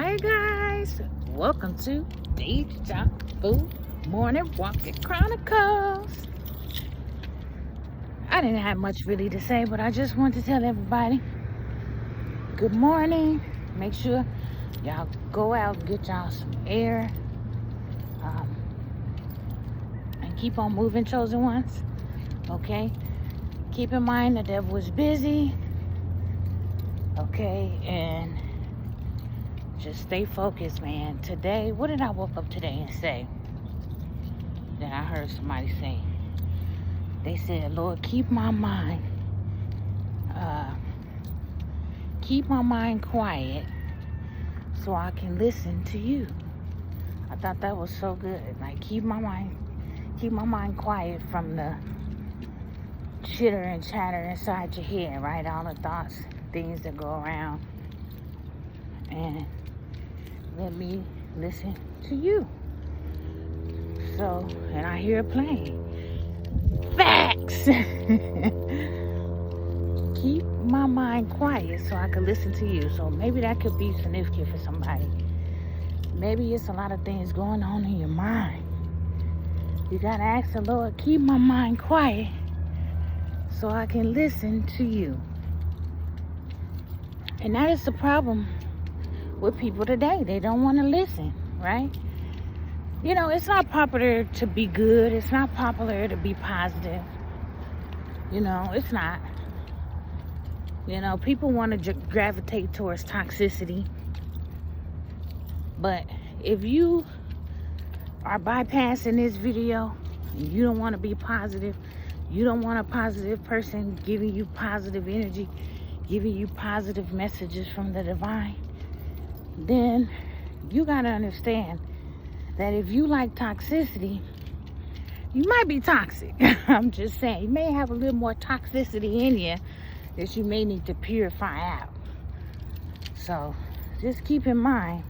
Hey guys, welcome to DEJA Morning Walking Chronicles. I didn't have much really to say, but I just wanted to tell everybody good morning. Make sure y'all go out and get y'all some air, and keep on moving, chosen ones. Okay, keep in mind the devil is busy. Okay, and just stay focused, man. Today, what did I woke up today and say? That I heard somebody say. They said, Lord, keep my mind quiet so I can listen to you. I thought that was so good. Like, keep my mind quiet from the chitter and chatter inside your head, right? All the thoughts, things that go around, and let me listen to you. So, and I hear it playing. Facts. Keep my mind quiet so I can listen to you. So maybe that could be significant for somebody. Maybe it's a lot of things going on in your mind. You gotta ask the Lord, keep my mind quiet so I can listen to you. And that is the problem with people today. They don't want to listen, right? You know, it's not popular to be good. It's not popular to be positive. You know, it's not. You know, people want to gravitate towards toxicity. But if you are bypassing this video and you don't want to be positive, you don't want a positive person giving you positive energy, giving you positive messages from the divine, then you got to understand that if you like toxicity, you might be toxic. I'm just saying, you may have a little more toxicity in you that you may need to purify out. So just keep in mind,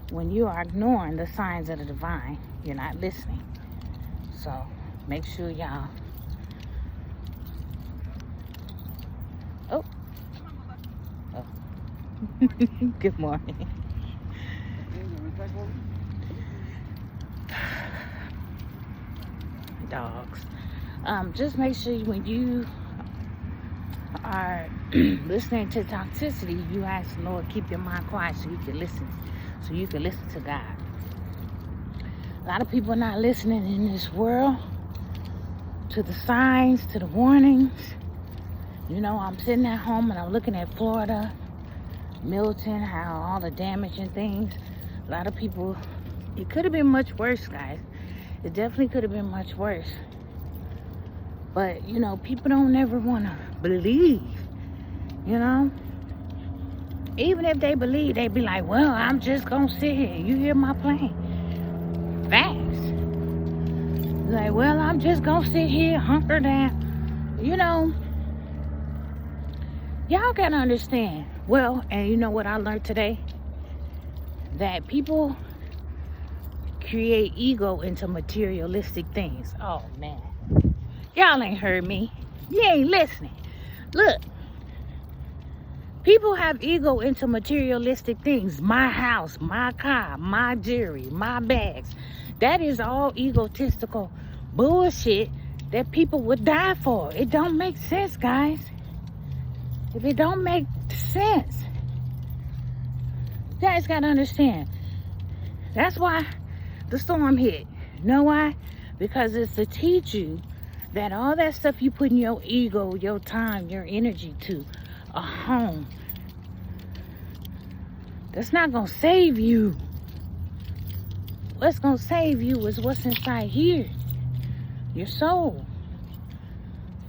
when you are ignoring the signs of the divine, you're not listening. So make sure y'all. Oh. Good morning. Dogs. Just make sure when you are listening to toxicity, you ask the Lord, keep your mind quiet so you can listen. So you can listen to God. A lot of people are not listening in this world to the signs, to the warnings. You know, I'm sitting at home and I'm looking at Florida, Milton, how all the damage and things. A lot of people, it could have been much worse, guys. It definitely could have been much worse. But, you know, people don't ever want to believe, you know. Even if they believe, they be like, well, I'm just going to sit here. You hear my plane. Facts. Like, well, I'm just going to sit here, hunker down. You know, y'all got to understand. Well, and you know what I learned today? That people create ego into materialistic things. Oh, man. Y'all ain't heard me. You ain't listening. Look. People have ego into materialistic things. My house, my car, my jewelry, my bags. That is all egotistical bullshit that people would die for. It don't make sense, guys. If it don't make sense, you guys gotta understand. That's why the storm hit. You know why? Because it's to teach you that all that stuff you put in your ego, your time, your energy to, a home, that's not gonna save you. What's gonna save you is what's inside here, your soul.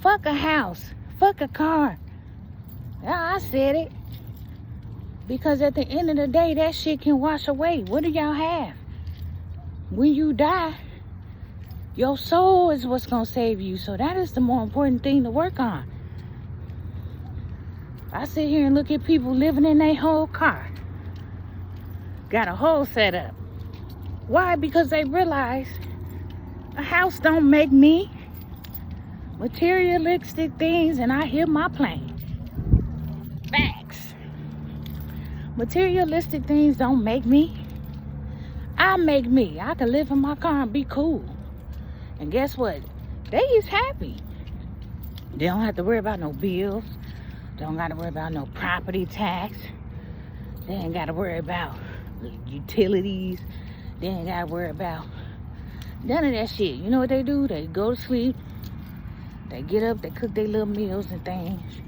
Fuck a house, fuck a car. Yeah, I said it. Because at the end of the day, that shit can wash away. What do y'all have? When you die, your soul is what's gonna save you. So that is the more important thing to work on. I sit here and look at people living in their whole car. Got a whole setup. Why? Because they realize a house don't make me. Materialistic things, and I hear my plane. Facts. Materialistic things don't make me. I make me. I can live in my car and be cool. And guess what? They is happy. They don't have to worry about no bills. They don't got to worry about no property tax. They ain't got to worry about utilities. They ain't got to worry about none of that shit. You know what they do? They go to sleep. They get up. They cook their little meals and things.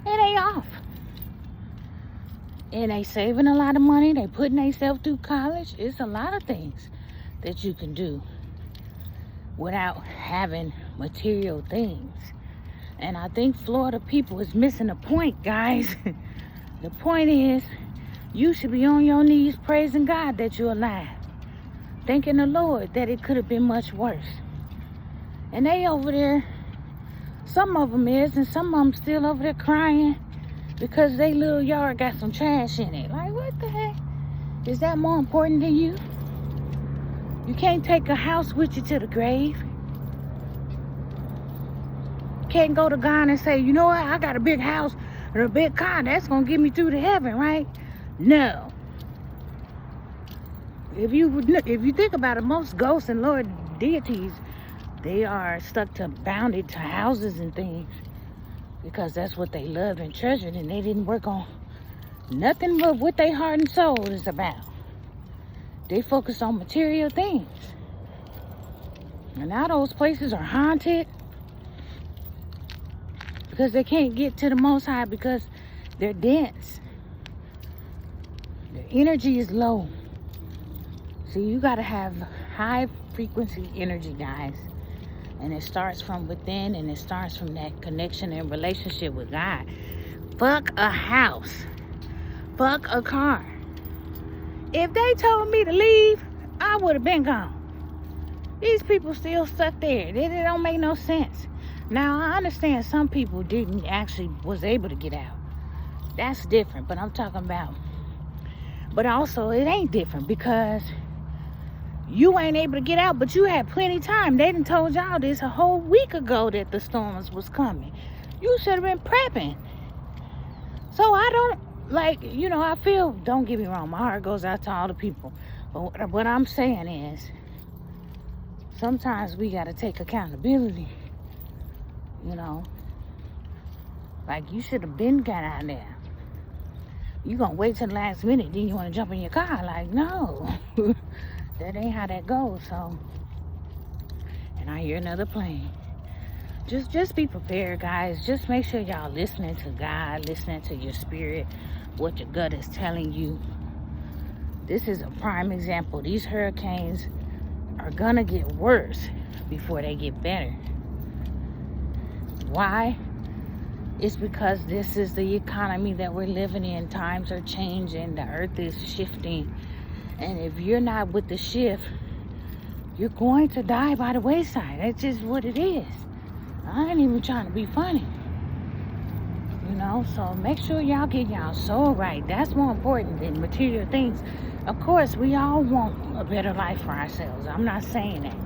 And they off. And they saving a lot of money. They putting themselves through college. It's a lot of things that you can do without having material things. And I think Florida people is missing the point, guys. The point is, you should be on your knees praising God that you're alive. Thanking the Lord that it could have been much worse. And they over there, some of them is, and some of them still over there crying because they little yard got some trash in it. Like, what the heck? Is that more important than you? You can't take a house with you to the grave. You can't go to God and say, you know what, I got a big house and a big car. That's going to get me through to heaven, right? No. If you think about it, most ghosts and Lord deities, they are stuck to bounded to houses and things because that's what they loved and treasured, and they didn't work on nothing but what their heart and soul is about. They focus on material things. And now those places are haunted because they can't get to the Most High because they're dense. Their energy is low. So you got to have high frequency energy, guys. And it starts from within, and it starts from that connection and relationship with God. Fuck a house. Fuck a car. If they told me to leave, I would have been gone. These people still stuck there. It don't make no sense. Now, I understand some people didn't actually was able to get out. That's different, but I'm talking about. But also, it ain't different because you ain't able to get out, but you had plenty of time. They done told y'all this a whole week ago that the storms was coming. You should have been prepping. So I don't, I feel, don't get me wrong, my heart goes out to all the people. But what I'm saying is, sometimes we got to take accountability. Like you should have been got out there. You gonna wait till the last minute, then you want to jump in your car. Like, no. That ain't how that goes. So, and I hear another plane. Just be prepared, guys. Just make sure y'all listening to God, listening to your spirit, what your gut is telling you. This is a prime example. These hurricanes are gonna get worse before they get better. Why? It's because this is the economy that we're living in. Times are changing. The earth is shifting. And if you're not with the shift, you're going to die by the wayside. That's just what it is. I ain't even trying to be funny. So make sure y'all get y'all soul right. That's more important than material things. Of course, we all want a better life for ourselves. I'm not saying that.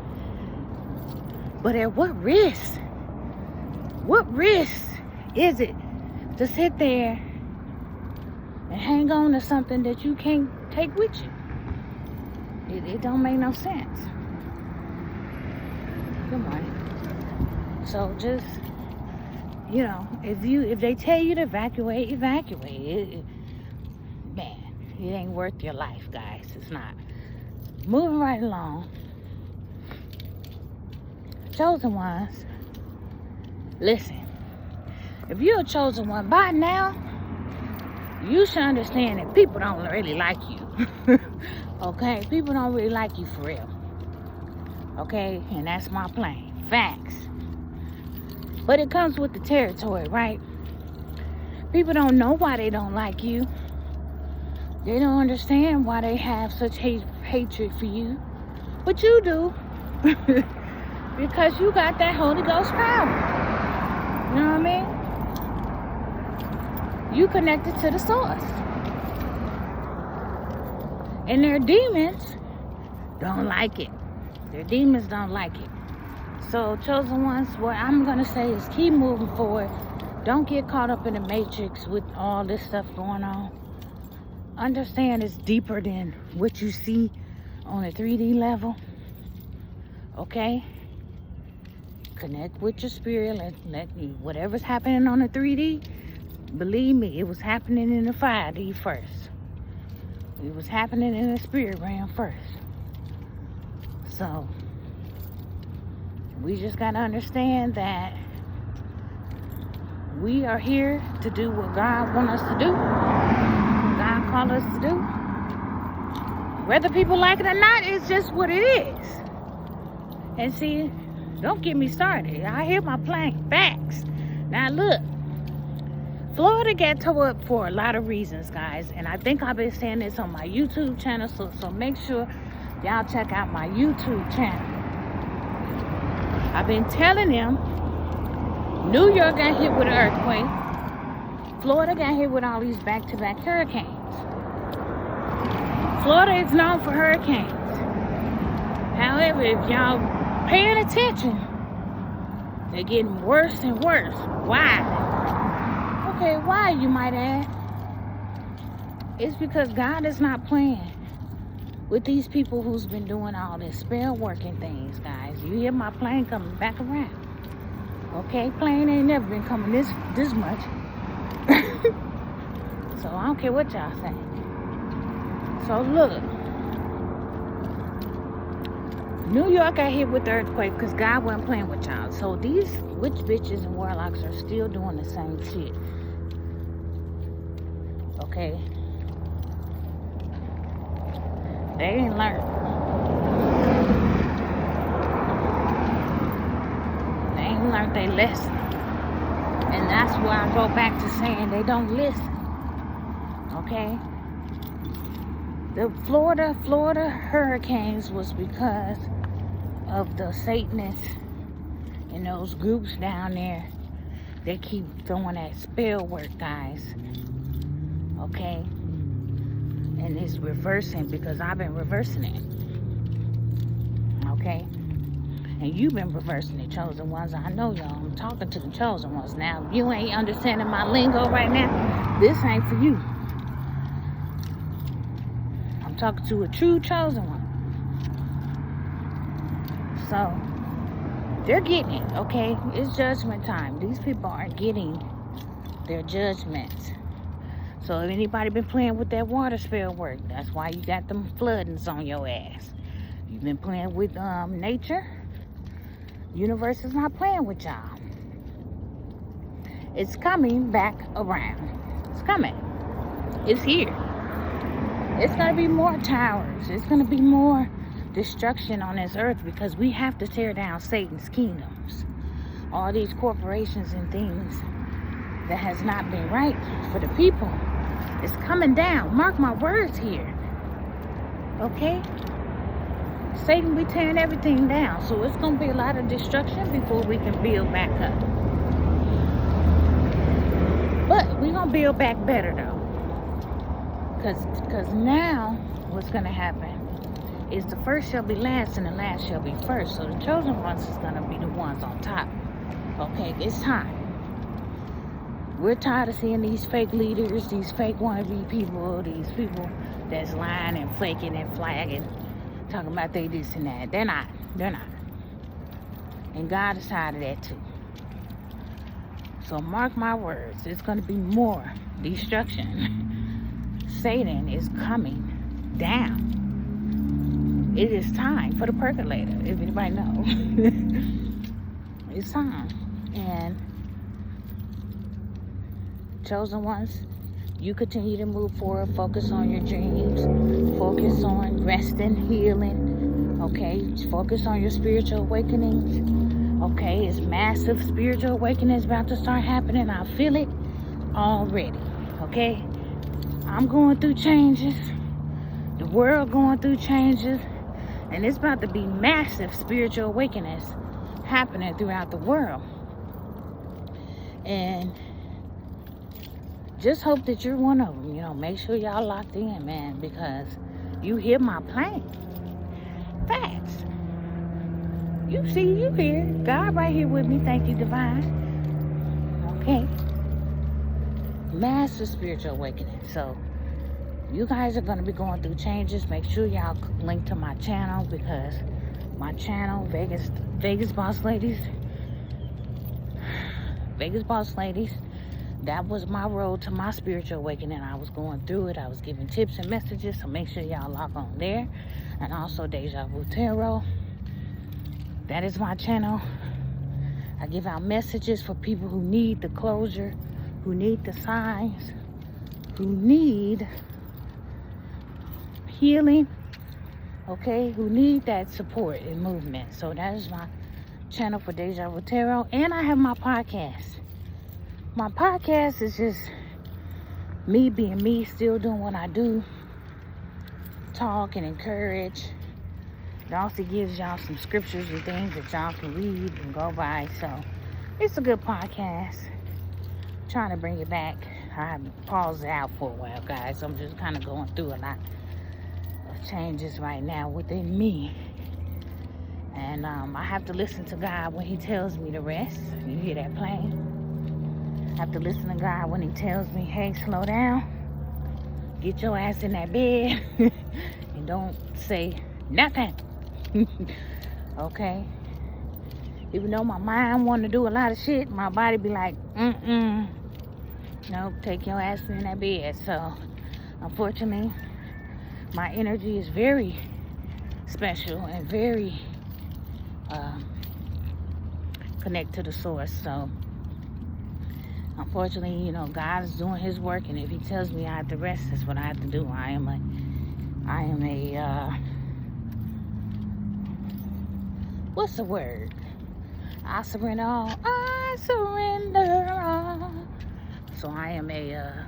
But at what risk? What risk is it to sit there and hang on to something that you can't take with you? It don't make no sense. Good morning. So just, if they tell you to evacuate. Man, it ain't worth your life, guys. It's not. Moving right along. Chosen ones, listen. If you're a chosen one by now, you should understand that people don't really like you. Okay? People don't really like you for real. Okay? And that's my plan. Facts. But it comes with the territory, right? People don't know why they don't like you. They don't understand why they have such hatred for you. But you do. Because you got that Holy Ghost power. You know what I mean? You connected to the source. And their demons don't like it. Their demons don't like it. So, chosen ones, what I'm going to say is keep moving forward. Don't get caught up in the matrix with all this stuff going on. understand it's deeper than what you see on a 3D level. Okay? Connect with your spirit. Let whatever's happening on the 3D, believe me, it was happening in the 5D first. It was happening in the spirit realm first. So we just gotta understand that we are here to do what God wants us to do. God called us to do. Whether people like it or not, it's just what it is. And see, don't get me started. I hear my plain facts. Now look, Florida got tore up for a lot of reasons, guys. And I think I've been saying this on my YouTube channel. So make sure y'all check out my YouTube channel. I've been telling them New York got hit with an earthquake. Florida got hit with all these back-to-back hurricanes. Florida is known for hurricanes. However, if y'all paying attention, they're getting worse and worse. Why? Okay, why, you might ask? It's because God is not playing with these people who's been doing all this spell working things, guys. You hear my plane coming back around. Okay, plane ain't never been coming this much. So I don't care what y'all say. So look, New York got hit with the earthquake because God wasn't playing with y'all. So these witch bitches and warlocks are still doing the same shit. Okay? They ain't learned. They ain't learned their lesson. And that's why I go back to saying they don't listen. Okay? The Florida hurricanes was because of the Satanists and those groups down there. They keep throwing that spell work, guys. Okay? And it's reversing because I've been reversing it. Okay? And you've been reversing it, chosen ones. I know y'all. I'm talking to the chosen ones. Now, if you ain't understanding my lingo right now, this ain't for you. I'm talking to a true chosen one. So, they're getting it, okay? It's judgment time. These people are getting their judgments. So if anybody been playing with that water spell work, that's why you got them floodings on your ass. You've been playing with nature. Universe is not playing with y'all. It's coming back around. It's coming. It's here. It's going to be more towers. It's going to be more destruction on this earth because we have to tear down Satan's kingdoms. All these corporations and things that has not been right for the people. It's coming down. Mark my words here. Okay? Satan, we tearing everything down. So it's going to be a lot of destruction before we can build back up. But we're going to build back better though. Because now what's going to happen is the first shall be last and the last shall be first. So the chosen ones is going to be the ones on top. Okay? It's time. We're tired of seeing these fake leaders, these fake wannabe people, these people that's lying and flaking and flagging, talking about they this and that. They're not. They're not. And God is tired of that too. So mark my words, it's going to be more destruction. Satan is coming down. It is time for the percolator, if anybody knows. It's time. And chosen ones, you continue to move forward. Focus on your dreams. Focus on resting, healing. Okay? Focus on your spiritual awakenings. Okay? It's massive spiritual awakenings about to start happening. I feel it already. Okay? I'm going through changes. The world going through changes. And it's about to be massive spiritual awakenings happening throughout the world. And just hope that you're one of them. You know, make sure y'all locked in, man, because you hear my plan. Facts. You see, you hear. God right here with me. Thank you, divine. Okay. Massive spiritual awakening. So, You guys are going to be going through changes. Make sure y'all link to my channel, because my channel, Vegas Boss Ladies, that was my road to my spiritual awakening. I was going through it. I was giving tips and messages, so make sure y'all log on there. And also Deja Vu Tarot. That is my channel. I give out messages for people who need the closure, who need the signs, who need healing, okay, who need that support and movement. So that is my channel for Deja Vu Tarot. And I have my podcast. My podcast is just me being me, still doing what I do, talk and encourage. It also gives y'all some scriptures and things that y'all can read and go by. So it's a good podcast. I'm trying to bring it back. I paused it out for a while, guys. I'm just kind of going through a lot of changes right now within me. And I have to listen to God when he tells me to rest. You hear that playing? I have to listen to God when he tells me, hey, slow down. Get your ass in that bed. And don't say nothing. Okay? Even though my mind want to do a lot of shit, my body be like, nope, take your ass in that bed. So, unfortunately, my energy is very special and very connect to the source. So, unfortunately, you know, God is doing his work, and if he tells me I have to rest, that's what I have to do. I am a what's the word? I surrender all. I surrender all. So I am a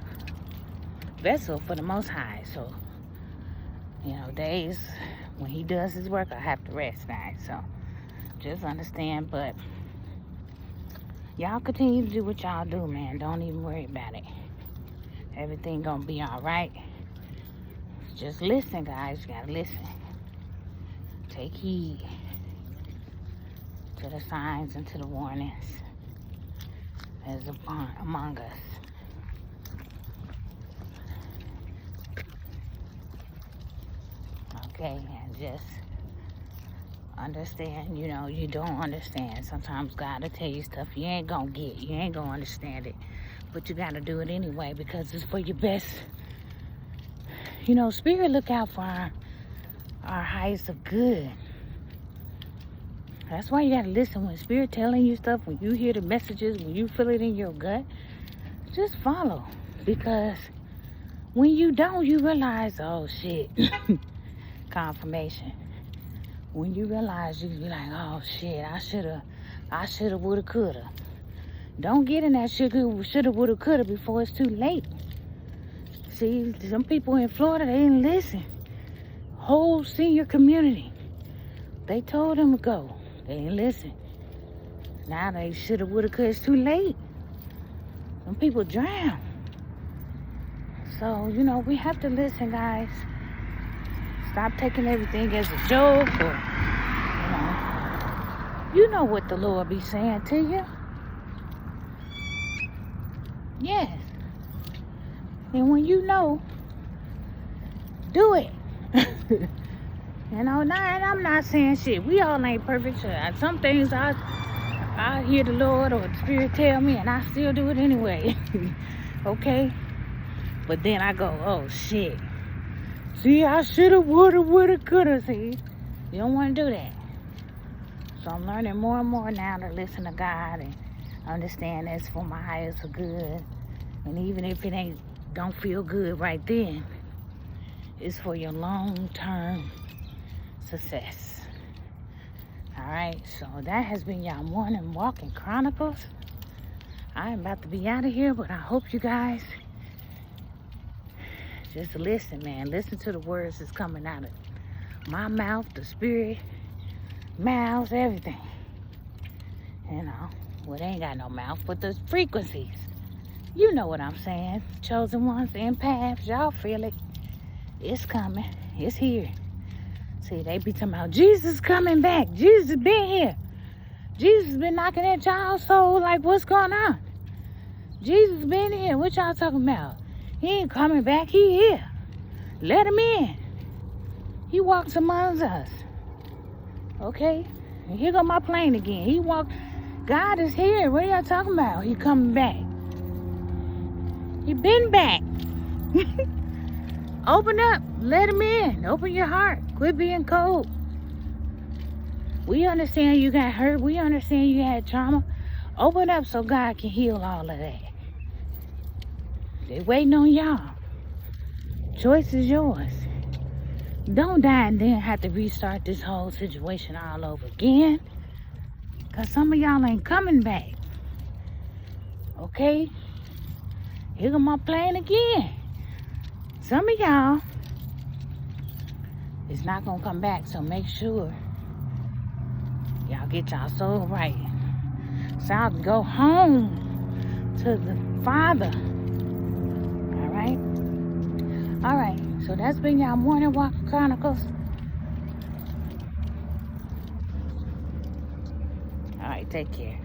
vessel for the Most High. So, you know, days when he does his work, I have to rest, guys. So just understand. But y'all continue to do what y'all do, man. Don't even worry about it. Everything gonna be all right. Just listen, guys. You gotta listen. Take heed to the signs and to the warnings as among us. Okay, and just understand, you know, you don't understand. Sometimes God will tell you stuff you ain't gonna get. You ain't gonna understand it. But you gotta do it anyway, because it's for your best. You know, Spirit look out for our highest of good. That's why you gotta listen when Spirit telling you stuff, when you hear the messages, when you feel it in your gut, just follow. Because when you don't, you realize, oh shit, confirmation. When you realize, you be like, oh shit, I shoulda, woulda, coulda. Don't get in that shoulda, woulda, coulda before it's too late. See, some people in Florida, they didn't listen. Whole senior community, they told them to go. They didn't listen. Now they shoulda, woulda, coulda. It's too late. Some people drown. So, you know, we have to listen, guys. Stop taking everything as a joke, or, you know what the Lord be saying to you. Yes. And when you know, do it. You know, and I'm not saying shit. We all ain't perfect. Some things I hear the Lord or the Spirit tell me, and I still do it anyway. Okay? But then I go, oh shit. See, I shoulda, woulda, coulda. See, you don't want to do that. So I'm learning more and more now to listen to God and understand that's for my highest good. And even if it don't feel good right then, it's for your long-term success. Alright, so that has been y'all morning walking chronicles. I'm about to be out of here, but I hope you guys just listen, man. Listen to the words that's coming out of my mouth, the Spirit mouths, everything. You know, well, they ain't got no mouth, but the frequencies. You know what I'm saying. Chosen ones, empaths, y'all feel it. It's coming. It's here. See, they be talking about Jesus coming back. Jesus been here. Jesus been knocking at y'all's soul like, what's going on? Jesus been here. What y'all talking about? He ain't coming back. He here. Let him in. He walks amongst us. Okay? And here go my plane again. He walked. God is here. What are y'all talking about? He coming back. He been back. Open up. Let him in. Open your heart. Quit being cold. We understand you got hurt. We understand you had trauma. Open up so God can heal all of that. They waiting on y'all. Choice is yours. Don't die and then have to restart this whole situation all over again. Because some of y'all ain't coming back. Okay? Here go my plane again. Some of y'all is not going to come back. So make sure y'all get y'all soul right. So I'll go home to the Father. Alright? Alright. So that's been y'all Morning Walk Chronicles. Alright, take care.